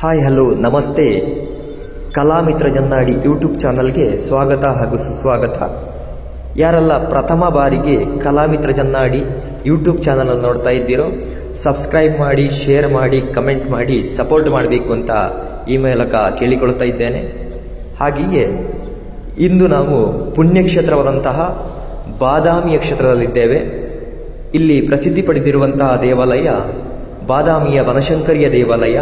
Hi hello ನಮಸ್ತೆ. ಕಲಾಮಿತ್ರ Jannadi YouTube ಚಾನಲ್ಗೆ ಸ್ವಾಗತ ಹಾಗೂ ಸುಸ್ವಾಗತ. ಯಾರೆಲ್ಲ ಪ್ರಥಮ ಬಾರಿಗೆ ಕಲಾಮಿತ್ರ ಜನ್ನಾಡಿ ಯೂಟ್ಯೂಬ್ ಚಾನಲ್ ನೋಡ್ತಾ ಇದ್ದೀರೋ ಸಬ್ಸ್ಕ್ರೈಬ್ ಮಾಡಿ, ಶೇರ್ ಮಾಡಿ, ಕಮೆಂಟ್ ಮಾಡಿ, ಸಪೋರ್ಟ್ ಮಾಡಬೇಕು ಅಂತ ಈ ಮೂಲಕ ಕೇಳಿಕೊಳ್ತಾ ಇದ್ದೇನೆ. ಹಾಗೆಯೇ ಇಂದು ನಾವು ಪುಣ್ಯಕ್ಷೇತ್ರವಾದಂತಹ ಬಾದಾಮಿಯ ಕ್ಷೇತ್ರದಲ್ಲಿದ್ದೇವೆ. ಇಲ್ಲಿ ಪ್ರಸಿದ್ಧಿ ಪಡೆದಿರುವಂತಹ ದೇವಾಲಯ ಬಾದಾಮಿಯ ಬನಶಂಕರಿಯ ದೇವಾಲಯ.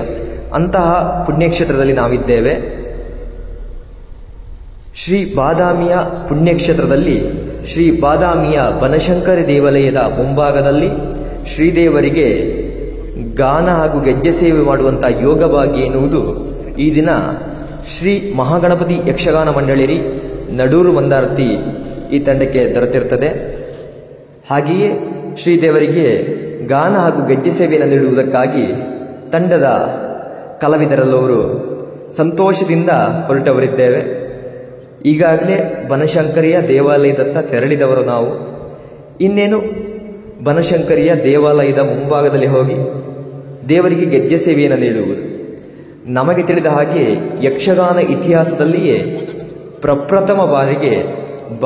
ಅಂತಹ ಪುಣ್ಯಕ್ಷೇತ್ರದಲ್ಲಿ ನಾವಿದ್ದೇವೆ. ಶ್ರೀ ಬಾದಾಮಿಯ ಪುಣ್ಯಕ್ಷೇತ್ರದಲ್ಲಿ ಶ್ರೀ ಬಾದಾಮಿಯ ಬನಶಂಕರಿ ದೇವಾಲಯದ ಮುಂಭಾಗದಲ್ಲಿ ಶ್ರೀದೇವರಿಗೆ ಗಾನ ಹಾಗೂ ಗೆಜ್ಜೆ ಸೇವೆ ಮಾಡುವಂಥ ಯೋಗ ಭಾಗ್ಯ ಎನ್ನುವುದು ಈ ದಿನ ಶ್ರೀ ಮಹಾಗಣಪತಿ ಯಕ್ಷಗಾನ ಮಂಡಳಿ ನಡೂರು ಮಂದಾರ್ತಿ ಈ ತಂಡಕ್ಕೆ ದೊರೆತಿರುತ್ತದೆ. ಹಾಗೆಯೇ ಶ್ರೀದೇವರಿಗೆ ಗಾನ ಹಾಗೂ ಗೆಜ್ಜೆ ಸೇವೆಯನ್ನು ನೀಡುವುದಕ್ಕಾಗಿ ತಂಡದ ಕಲಾವಿದರೆಲ್ಲವರು ಸಂತೋಷದಿಂದ ಹೊರಟವರಿದ್ದೇವೆ. ಈಗಾಗಲೇ ಬನಶಂಕರಿಯ ದೇವಾಲಯದತ್ತ ತೆರಳಿದವರು ನಾವು. ಇನ್ನೇನು ಬನಶಂಕರಿಯ ದೇವಾಲಯದ ಮುಂಭಾಗದಲ್ಲಿ ಹೋಗಿ ದೇವರಿಗೆ ಗೆಜ್ಜೆ ಸೇವೆಯನ್ನು ನೀಡುವುದು. ನಮಗೆ ತಿಳಿದ ಹಾಗೆ ಯಕ್ಷಗಾನ ಇತಿಹಾಸದಲ್ಲಿಯೇ ಪ್ರಪ್ರಥಮ ಬಾರಿಗೆ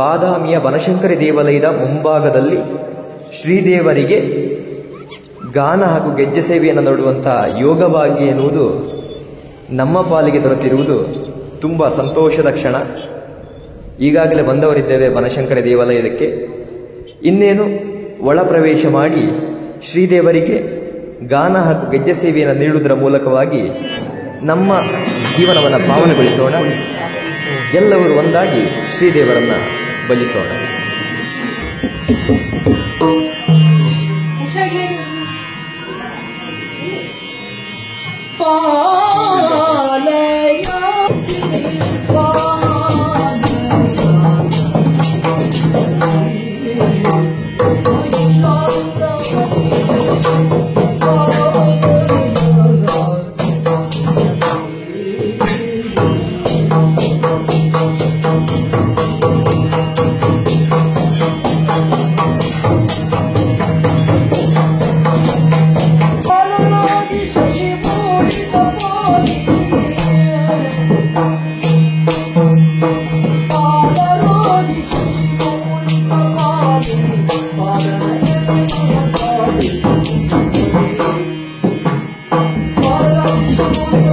ಬಾದಾಮಿಯ ಬನಶಂಕರಿ ದೇವಾಲಯದ ಮುಂಭಾಗದಲ್ಲಿ ಶ್ರೀದೇವರಿಗೆ ಗಾನ ಹಾಗೂ ಗೆಜ್ಜೆ ಸೇವೆಯನ್ನು ನೋಡುವಂಥ ಯೋಗ ಭಾಗ್ಯ ಎನ್ನುವುದು ನಮ್ಮ ಪಾಲಿಗೆ ದೊರೆತಿರುವುದು ತುಂಬ ಸಂತೋಷದ ಕ್ಷಣ. ಈಗಾಗಲೇ ಬಂದವರಿದ್ದೇವೆ ಬನಶಂಕರಿ ದೇವಾಲಯಕ್ಕೆ. ಇನ್ನೇನು ಒಳ ಪ್ರವೇಶ ಮಾಡಿ ಶ್ರೀದೇವರಿಗೆ ಗಾನ ಹಾಗೂ ಗೆಜ್ಜೆ ಸೇವೆಯನ್ನು ನೀಡುವುದರ ಮೂಲಕವಾಗಿ ನಮ್ಮ ಜೀವನವನ್ನು ಪಾವನಗೊಳಿಸೋಣ. ಎಲ್ಲರೂ ಒಂದಾಗಿ ಶ್ರೀದೇವರನ್ನು ಬಲಿಸೋಣ.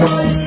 Bye.